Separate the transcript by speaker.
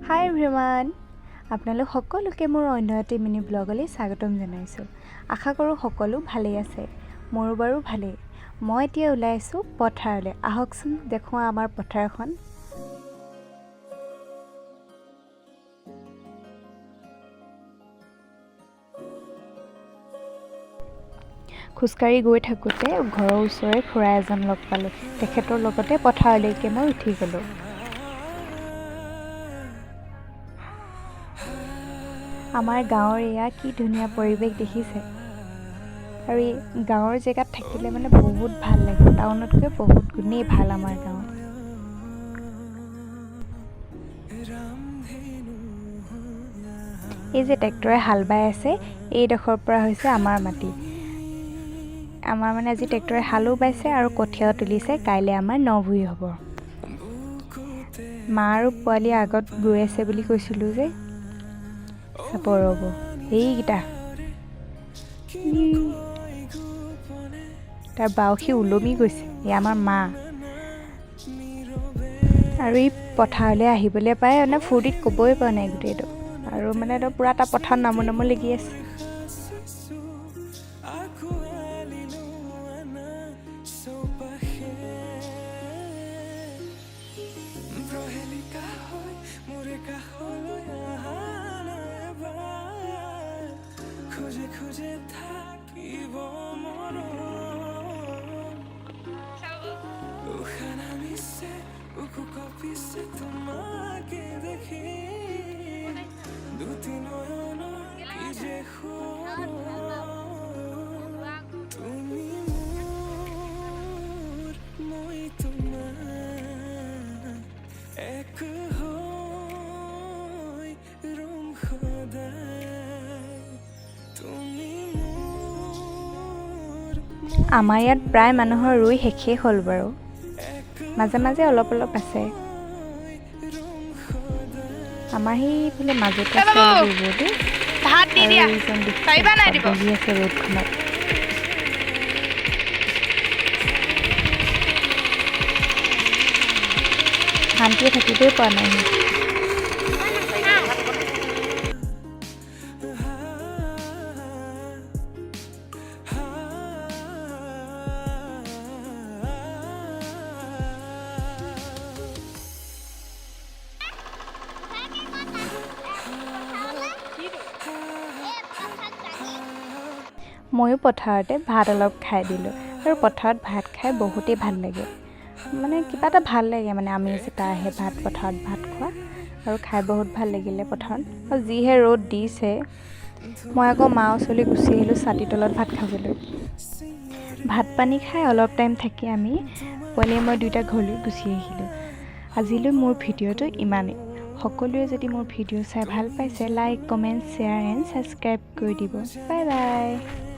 Speaker 1: হাই everyone, আপোনালোক সকলোকে মোৰ অন্য এটা মিনি ব্লগলৈ স্বাগতম জনাইছোঁ। আশা কৰোঁ সকলো ভালেই আছে। মোৰো বাৰু ভালেই। মই এতিয়া ওলাই আছোঁ পথাৰলৈ। আহকচোন দেখুৱাওঁ আমাৰ পথাৰখন। খোজকাঢ়ি গৈ থাকোঁতে ঘৰৰ ওচৰৰে খুৰা এজন লগ পালোঁ। তেখেতৰ লগতে পথাৰলৈকে মই উঠি গ'লোঁ। আমাৰ গাঁৱৰ এয়া কি ধুনীয়া পৰিৱেশ দেখিছে। আৰু এই গাঁৱৰ জেগাত থাকিলে মানে বহুত ভাল লাগে, টাউনতকৈ বহুত গুণেই ভাল আমাৰ গাঁৱত। এই যে ট্ৰেক্টৰে হাল বাই আছে, এইডোখৰ পৰা হৈছে আমাৰ মাটি। আমাৰ মানে আজি ট্ৰেক্টৰে হালো বাইছে আৰু কঠীয়াও তুলিছে। কাইলৈ আমাৰ নভুই হ'ব। মা আৰু পোৱালি আগত গৈ আছে বুলি কৈছিলোঁ যে, চাব ৰ'ব এইকেইটা। তাৰ বাউসী ওলমি গৈছে। এই আমাৰ মা। আৰু এই পথাৰলৈ আহিবলৈ পাই মানে ফূৰ্তিত ক'বই পৰা নাই গোটেইটো। আৰু মানে পূৰা এটা পথাৰত নামো নামো লাগি আছে। আমাৰ ইয়াত প্ৰায় মানুহৰ ৰুই শেষেই হ'ল বাৰু। মাজে মাজে অলপ অলপ আছে। আমাৰ সেইফালে মাজতে বহি আছে ৰ'দখনত। শান্তিয়ে থাকিবই পৰা নাই। ময়ো পথাৰতে ভাত অলপ খাই দিলোঁ। আৰু পথাৰত ভাত খাই বহুতেই ভাল লাগে। মানে কিবা এটা ভাল লাগে, মানে আমেজ এটা আহে পথাৰত ভাত খোৱা। আৰু খাই বহুত ভাল লাগিলে পথাৰত। আৰু যিহে ৰ'দ দিছে, মই আকৌ মা ওচৰলৈ গুচি আহিলোঁ ছাতিৰ তলত ভাত খাবলৈ। ভাত পানী খাই অলপ টাইম থাকি আমি পোৱালীয়ে মই দুয়োটা ঘৰলৈ গুচি আহিলোঁ। আজিলৈ মোৰ ভিডিঅ'টো ইমানেই। সকলোৱে যদি মোৰ ভিডিঅ' চাই ভাল পাইছে, like, comment, share and subscribe কৰি দিব। Bye bye.